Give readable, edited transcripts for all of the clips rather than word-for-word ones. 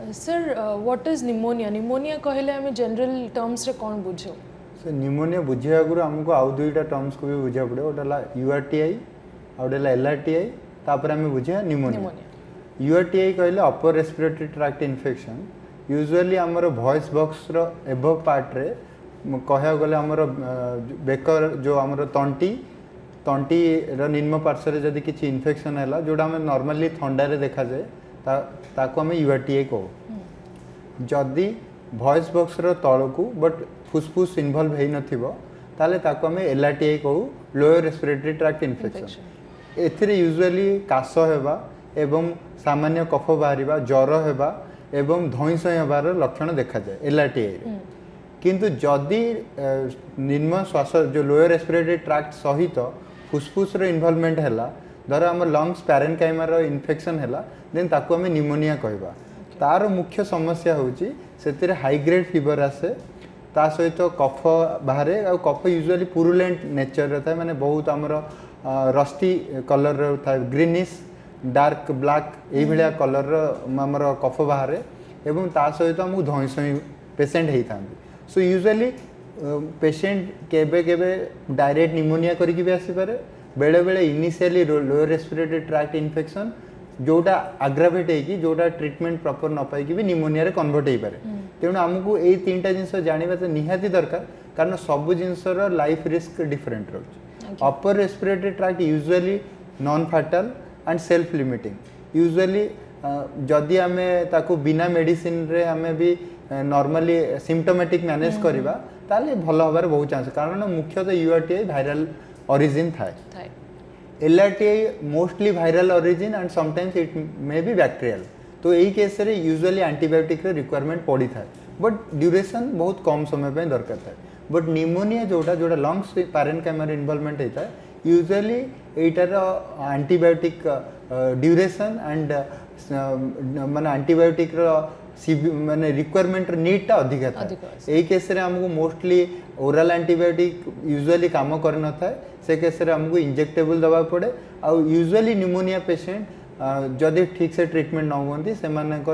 Sir what is pneumonia pneumonia कहले हमें general terms रे कौन बुझो से निमोनिया बुझे आगु आमको आउ दुईटा टर्म्स को भी बुझा पड़े गोटे यूआरटीआई आउटे एलआरटीआई तापर आम बुझे निमोनिया यूआरटीआई कहले अपर रेस्पिरेटरी ट्रैक्ट इन्फेक्शन यूजुअली आमर वॉइस बॉक्स रो एबव पार्ट रे कहया गले आमर बेकर जो आमर तंटी तंटी रो निम्न पार्श्व रे जदी किछि इन्फेक्शन हैला जोडा हम नॉर्मली थंडा रे देखा जाए ताको हम यूआरटीआई कहू जदी वॉइस बॉक्स रो तळकू बट फुसफुस इन्वॉल्व हेई नथिबो ताले ताको हम एलआरटीआई कहू लोअर रेस्पिरेटरी ट्रैक्ट इन्फेक्शन एथिरे यूजुअली काश हेबा एवं सामान्य कफ बाहरिबा ज्वर हेबा एवं धईसई हेबार लक्षण देखा जाए एलआरटीआई रे किंतु जदी निम्न श्वास जो लोअर रेस्पिरेटरी ट्रैक्ट सहित फुसफुस रो इन्वॉल्वमेंट हैला धर आम लंग्स पैरेनकाइमा रो इन्फेक्शन हैला देन ताको हम निमोनिया कहबा तार मुख्य समस्या होची सेतिरे हाई ग्रेड फीवर आसे ता सहित कफ बाहरे आ कफ यूजुअली पुरुलेंट नेचर रे थाए माने बहुत हमर रस्टी कलर रे थाए ग्रीनिश डार्क ब्लैक एई भलिया कलर रो हमर कफ बाहरे एवं ता सहित हमु धईसई पेशेंट हेई थांती सो यूजुअली पेशेंट केबे केबे डायरेक्ट निमोनिया करिकि भी आसी पारे बेले बेले initially lower respiratory tract infection जोटा आग्रावेट है जोटा ट्रीटमेंट प्रॉपर न पाई भी निमोनिया रे कन्वर्ट हो पारे तेणु आमको यही तीनटा जिनस जानिबा तो निहाती दरकार कारण सब जिनसर लाइफ रिस्क डिफरेंट रोचे अपर respiratory tract usually non fatal and self limiting usually जदि आमे ताको बिना मेडिसिन रे आमे भी नॉर्मली सिम्पटोमेटिक मैनेज करबा ताले भलो होबार बहुत चांस कारण मुख्यतः यूआरटीआई वायरल ओरिजिन थाए LRTI mostly viral origin and sometimes it may be bacterial तो यही केस रे यूजुअली एंटीबायोटिक रे रिक्वायरमेंट पड़ी थाए बट ड्यूरेशन बहुत कम समय पे दरकार थाए बट निमोनिया जोटा जोटा लंग्स पैरेनकाइमा रे इन्वॉल्वमेंट होता है यूजुअली एटार एंटीबायोटिक ड्यूरेशन एंड माने एंटीबायोटिक माने रिक्वायरमेंट नीड टा अधिक था यही केस रे हमको मोस्टली ओरल एंटीबायोटिक यूजुअली काम कर न था से केस रे हमको इंजेक्टेबल दबा पड़े आ यूजुअली निमोनिया पेशेंट जदि ठीक से ट्रीटमेंट न होती से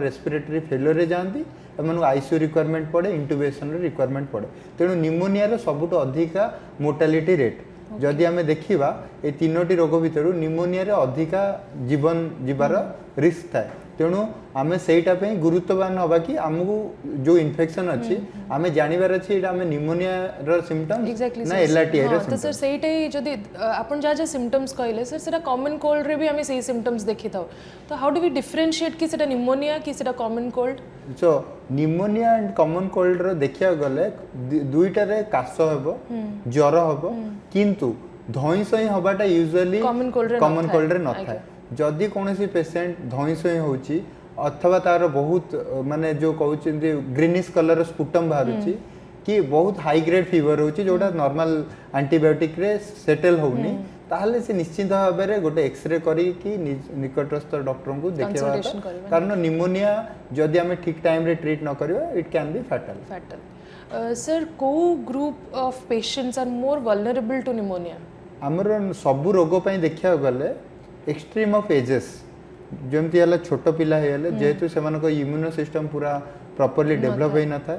रेस्पिरेटरी फेलियर रे जाती एमन आईसीयू रिक्वायरमेंट पड़े इंटुबेशन रे रिक्वायरमेंट पड़े तेणु निमोनिया रो सबुठ अधिका मोर्टालिटी रेट जदि आमे देखिबा ए तीनोटी रोग भितर निमोनिया रे अधिका जीवन जीवार रिस्क थाए तेणु आमे सेटा पे गुरुत्ववान हवा कि आमको जो इन्फेक्शन अच्छी आमे जानिबार अछि एटा आमे निमोनिया रो सिम्पटम्स ना एलआरटीआई रो सिम्पटम्स तो सर सेटाई जदि आपण जा सिम्पटम्स कहले सर सेटा कॉमन कोल्ड रे भी आमे सेही सिम्पटम्स देखि थाउ तो हाउ डू वी डिफरेंशिएट कि सेटा निमोनिया कि सेटा common cold so pneumonia and common cold रो देखिया गले दुईटा रे काश हेबो ज्वर हेबो किंतु धईसई हबाटा यूजुअली कॉमन कोल्ड रे न थाए जदि कौन पेशेंट धईसई होची अथवा तार बहुत माने जो कहउछिंदी ग्रीनिश कलर स्पुटम बाहरुची कि बहुत हाई ग्रेड फीवर होची जोटा नॉर्मल एंटीबायोटिक रे सेटल होनी ताहले से निश्चित भाव में गोटे एक्सरे करी कि निकटस्थ डॉक्टर को देखा कारण निमोनिया जदि आमे ठीक टाइम रे ट्रीट न करियो इट कैन बी फैटल सर को group of patients are more vulnerable to pneumonia हमर सब रोग पई देखिया गले एक्सट्रीम ऑफ एजेस जमती हला छोट पिला हेले जेतु सेमान को इम्यूनो सिस्टम पूरा प्रॉपर्ली डेवलप होई न था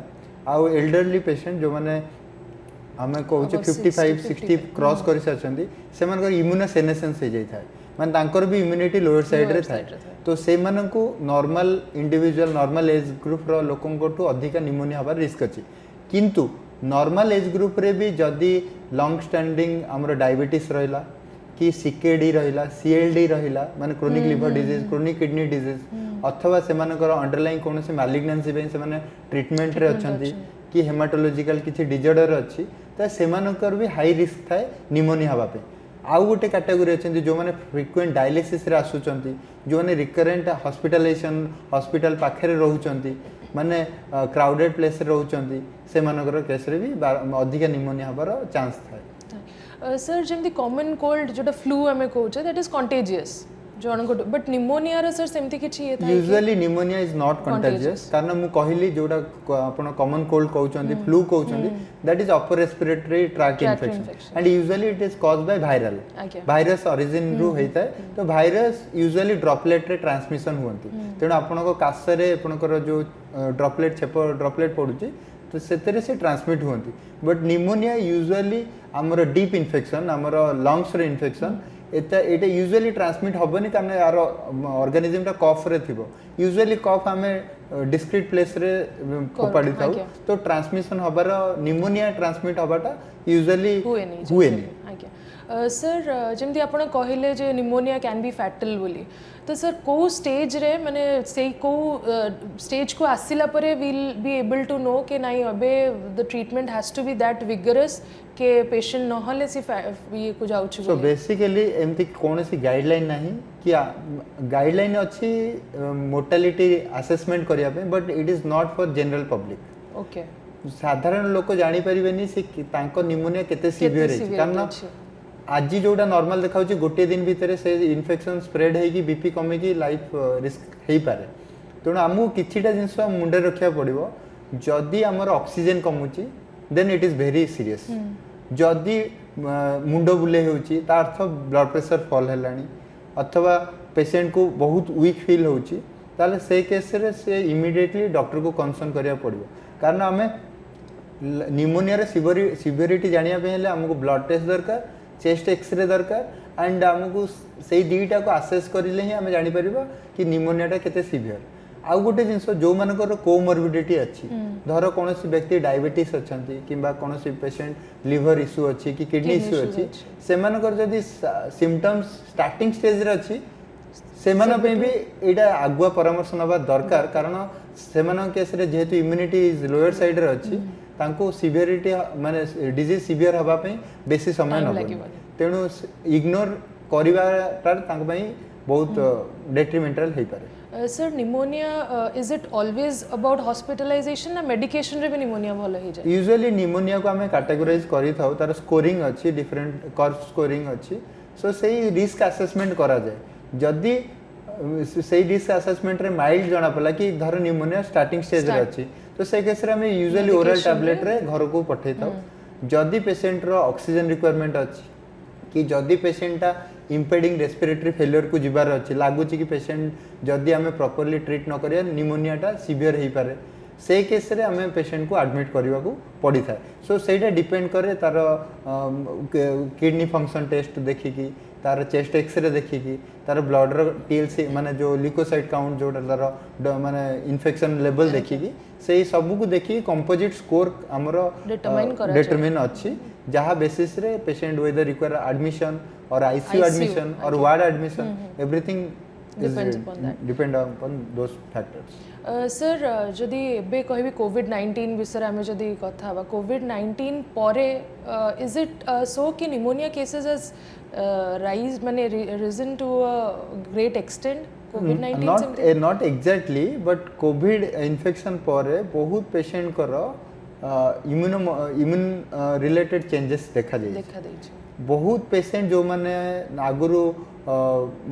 आउ एल्डरली पेशेंट जो माने हमें कहू 55 60 क्रॉस करि सचंदी सेमान को इम्यूनो सेनेसेंस हो जाई था माने तांकर भी इम्यूनिटी लोअर साइड रे था तो से मानन को normal individual normal age group रो लोकन को टू अधिक निमोनिया हबार रिस्क अछि किंतु नॉर्मल एज ग्रुप रे भी जदी लॉन्ग स्टैंडिंग हमर डायबिटीज रहिला कि सीकेडी रहिला सीएलडी रहिला माने chronic liver disease chronic kidney disease अथवा सेमानकर अंडरलाइन कोन से मैलिग्नेंसी पे सेमाने ट्रीटमेंट रे अछंती कि हेमाटोलॉजिकल किछि डिजॉर्डर अछि त सेमानकर भी हाई रिस्क थाए निमोनिया हबा पे आउ गोटे कैटेगरी अछंती जो माने फ्रीक्वेंट डायलिसिस रे आसुचंती जो माने रिकरेंट हॉस्पिटलाइजेशन हॉस्पिटल पाखरे रहउचंती माने क्राउडेड प्लेस रे रहउचंती सेमानकर केस रे भी अधिक निमोनिया हबार चांस थाए सर जमती कॉमन कोल्ड जोटा फ्लू आमे कहउछे दैट इज कंटेजियस जन को बट निमोनिया रो सर सेमती किछि ये था usually pneumonia is not contagious कारण मु कहली जोटा आपण कॉमन कोल्ड कहउचंदी फ्लू कहउचंदी that is upper respiratory tract infection and usually it is caused by viral virus origin रु हेता है तो वायरस यूजुअली ड्रॉपलेट रे ट्रांसमिशन हुंती तेणु आपण को कास रे आपण को जो ड्रॉपलेट छेप ड्रॉपलेट पडुची तो सेतरे से ट्रांसमिट हुंती बट निमोनिया यूजुअली हमर डीप इन्फेक्शन हमर लंग्स रे इन्फेक्शन एटा यूजुअली ट्रांसमिट होबनी कारण यार ऑर्गेनिज्म टा कफ रे थिबो यूजुअली कफ हमें डिस्क्रीट प्लेस रे कोपाडी थाउ तो ट्रांसमिशन होबार निमोनिया ट्रांसमिट होबाटा यूजुअली हुएनी सर जमती आपण कहले जे निमोनिया कैन बी फैटल बोली तो सर को स्टेज रे माने से को स्टेज को आसिला परे will be able to know के नाही अबे the treatment has to be that vigorous के पेशेंट न हले सी ये को जाउ छु सो बेसिकली एमती कोनोसी गाइडलाइन नाही कि गाइडलाइन अछि मोर्टालिटी असेसमेंट करिया पे but it is not for general public okay साधारण लोक जानि परिबेनी से तांको निमोनिया केते सीवियर है कारण आज जोटा नॉर्मल देखा गोटे दिन भितर से इन्फेक्शन स्प्रेड होगी बीपी कमी लाइफ रिस्क हो पारे तेणु आमको किछिटा जिनस मुंडे रखा पड़ो जदि आमर ऑक्सीजन कमुची then it is very serious जदि मुंड बुले होची ता अर्थ ब्लड प्रेशर फॉल हेलानी अथवा पेशेंट को बहुत वीक फील होची ताले से केस रे से इमीडिएटली डॉक्टर को कंसर्न करिया पड़ो कारण आमे निमोनिया सिवियरिटी जानिया पे हेले हमको ब्लड टेस्ट दरकार चेस्ट एक्सरे दरकार एंड आमको से दुईटा को आसेस करें ही आम जापर कि निमोनियाटा केते सीवियर आउ गोटे जिनस जो मानकर कोमोर्बिडिटी अच्छी धर कौन व्यक्ति डायबिटीज अच्छा कि कौन पेशेंट लिवर इश्यू अच्छी कि किडनी इश्यू अच्छी से जदि सिम्पटम्स स्टार्टिंग स्टेज रे अच्छी से भी यहाँ आगुआ परामर्श नवा दरकार कारण से केस जेहेतु इम्यूनिटी इज लोअर साइड रे अच्छी तांको सिवियरिटी माने डिजीज सिवियर हबा पे बेसी समय न तेणु इग्नोर करिवाटा तांको पई बहुत डेट्रिमेंटल हे पारे sir pneumonia is it always about hospitalization ना मेडिकेशन रे भी निमोनिया भलो हे जाय यूजुअली निमोनिया को हमें कैटेगराइज करि थाउ तार स्कोरिंग अछि डिफरेंट कर्व स्कोरिंग अछि सो सेही रिस्क असेसमेंट करा जाय जदि सेही रिस्क असेसमेंट रे माइल्ड जणा पला कि धर निमोनिया स्टार्टिंग स्टेज रे अछि तो से केस रे हमें यूजुअली ओरल टैबलेट रे घर को पठे थाउ जदि पेशेंट रो ऑक्सीजन रिक्वायरमेंट अछि कि जदि पेशेंट ता इंपेडिंग रेस्पिरेटरी फेलियर को जिबार अछि लागु कि पेशेंट जदि हमें प्रॉपर्ली ट्रीट न करिया निमोनिया टा सीवियर हे पारे से केस रे हमें पेशेंट को एडमिट करबा को पड़ी थाए सो सेटा डिपेंड करे तार किडनी फंक्शन टेस्ट देखि कि तार चेस्ट एक्सरे देखि कि तार ब्लड रो टीएलसी माने जो ल्यूकोसाइट काउंट जो तार माने इन्फेक्शन लेवल देखि कि से सब को देखि कंपोजिट स्कोर हमरो डिटरमाइन अछि जहाँ बेसिस रे पेशेंट वेदर रिक्वायर एडमिशन और आईसीयू एडमिशन और ward admission everything depend upon दोस फैक्टर्स सर जदि एबे कहबी कोविड-19 विषय आमे जदि कथा बा कोविड-19 परे इज इट सो कि निमोनिया केसेस हैज राइज माने reason to a great extent कोविड-19 not exactly but COVID infection परे बहुत पेशेंट करो इम्यून रिलेटेड चेंजेस देखा जाय बहुत पेशेंट जो माने आगुरु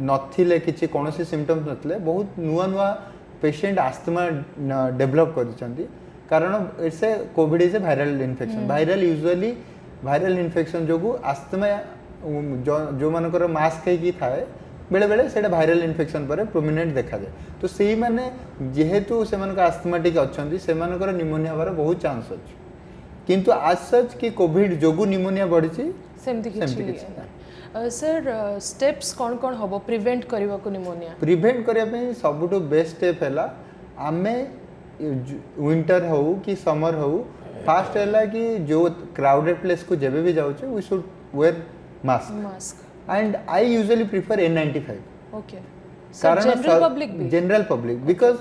नथिले किछि कोनोसी सिम्पटम्स नथिले बहुत नुआ नुआ पेशेंट आस्थमा डेवलप करिसंती कारण it's a COVID is a viral infection viral usually viral infection जोगु आस्थमा जो मानकर मास्क है कि थाए बेले बेले सेटा वायरल इन्फेक्शन पर प्रोमिनेंट देखा जाए तो सेही माने जेहेतु से मानक आस्थमाटिक अछंती से मानकर निमोनिया हबार बहुत चांस अछि किंतु आज सच कि कोविड जोगु निमोनिया बढ़िछि सेमती किछि सर स्टेप्स कौन कौन हबो प्रिवेंट करबा को निमोनिया प्रिवेंट करिया पे सबटो बेस्ट स्टेप हैला आमे विंटर हो कि समर हो फास्ट हैला कि जो क्राउडेड प्लेस को जेबे भी जाउछ we should wear mask and I usually prefer N95 okay so general public because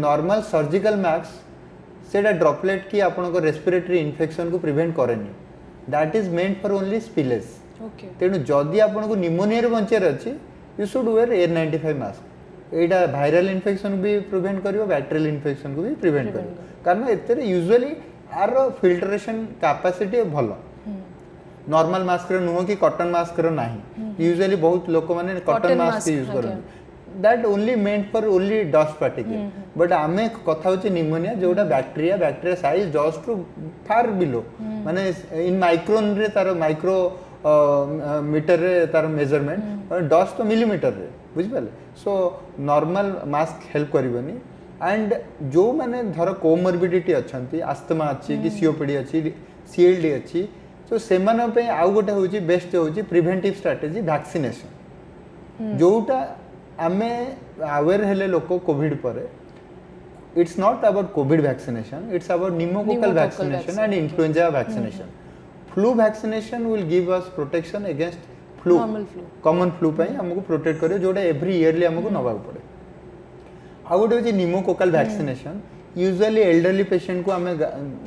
normal surgical mask सेटा ड्रॉपलेट की आपन को रेस्पिरेटरी इन्फेक्शन को प्रिवेंट करेनी that is meant for only spillage okay तेनु जदी आपन को निमोनिया रे बंचेर अछि you should wear N95 mask एटा वायरल इन्फेक्शन भी प्रिवेंट करियो बैक्टीरियल इन्फेक्शन को भी प्रिवेंट करियो कारण एतरे यूजुअली आर फिल्ट्रेशन कैपेसिटी भलो नॉर्मल मास्क रो नुह कि कॉटन मास्क रो नाही यूजुअली बहुत लोक माने cotton Cotton mask mask, use okay. करन that only meant for only dust particle but आमे कथा होची निमोनिया जोटा bacteria size just too far below माने इन माइक्रोन रे तार माइक्रो मीटर रे तार मेजरमेंट डस्ट तो मिलीमीटर रे बुझ पाले सो नॉर्मल मास्क हेल्प करबनी एंड जो माने धर कोमोर्बिडिटी अछंती अस्थमा अछि कि सीओपीडी अछि सीएलडी अछि तो सेमान पे आउ गोटे होची बेस्ट होची प्रिवेंटिव स्ट्रेटजी वैक्सीनेशन जोटा आमे अवेयर हेले लोक कोविड परे it's not about Covid vaccination it's about pneumococcal vaccination and influenza vaccination flu vaccination will give us protection against flu Normal flu. Common flu पई हमको प्रोटेक्ट करियो जोटा एवरी इयरली हमको नबाक पड़े आ गोटे होची pneumococcal vaccination usually elderly patient को हमें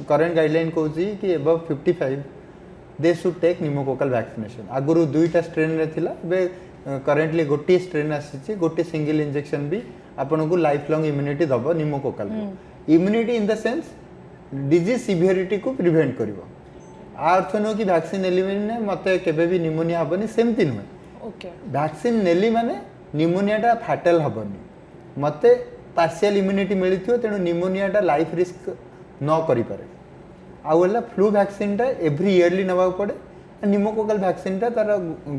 करंट गाइडलाइन कहूची कि above 55 they should take pneumococcal vaccination आगुरु दुईटा स्ट्रेन रे थिला बे करेंटली गोटे स्ट्रेन आसी गोटे सिंगल इंजेक्शन भी आपन को लाइफ लॉन्ग इम्यूनिटी दबो pneumococcal immunity in the sense disease severity को प्रिवेंट करिवो अर्थ नो कि वैक्सीन नेली माने मते केबे भी निमोनिया हबनी सेमति नुहे ओके वैक्सीन नेली माने निमोनिया टा फैटल हबनी मते पार्शियल इम्यूनिटी मिलिथियो तेनु निमोनिया टा लाइफ रिस्क न करि पारे आउला फ्लू वैक्सीन टा एवरी इयरली नबा पड़े निमोकोकल वैक्सीन टा तार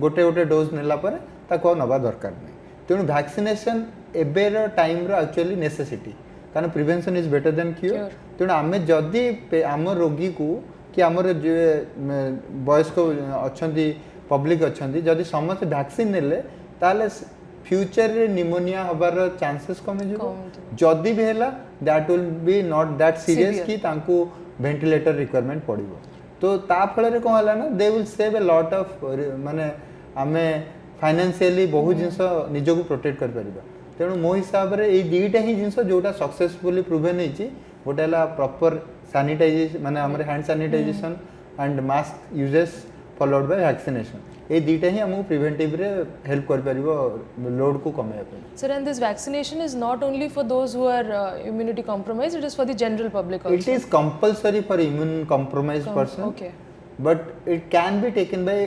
गोटे गोटे डोज नेला परे ताको नबा दरकार नै तेनु वैक्सीनेशन एबेर टाइम रो एक्चुअली नेसेसिटी कारण prevention is better than cure तेनु आमे जदी आम रोगी को कि आमर जे वयस्क अछंती पब्लिक अछंती जदी समस्त वैक्सीन नेले ताले फ्यूचर रे निमोनिया हबार चांसेस कम जिवो जदी भी हैला that will be not that serious कि तांको वेंटिलेटर रिक्वायरमेंट पड़िबो तो ता फल रे कोन हला ना they will save a lot of माने आमे फाइनेंशियली बहुत जिंस निजो को प्रोटेक्ट कर परिबा तेणु मो हिसाब रे ए दीटा ही जिंस जोटा सक्सेसफुली प्रूवन हेची गोटेला प्रॉपर सैनिटाइजेशन माने हमरे hand sanitisation and mask uses followed by vaccination ए दीटा ही हमको प्रिवेंटिव रे हेल्प कर परिबो लोड को कमे पे Sir, and this vaccination is not only for those who are immunity compromised, it is for the general public also. it is compulsory for immune compromised person Okay. but it can be taken by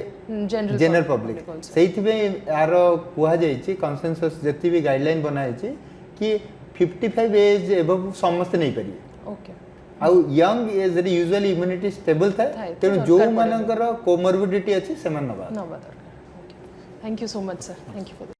General public also. सेइथिबे यार कुहा जाईची consensus जति भी guideline बनाईची कि 55 as above समस्त नहीं परिबे Okay. आउ young age रे यूजुअली इम्यूनिटी स्टेबल थाए थाए, तेणु तो जो दरकार मानकर कोमोर्बिडिटी अछि सेमान नबा No, bother. Okay. Thank you so much, sir. Thank you for this.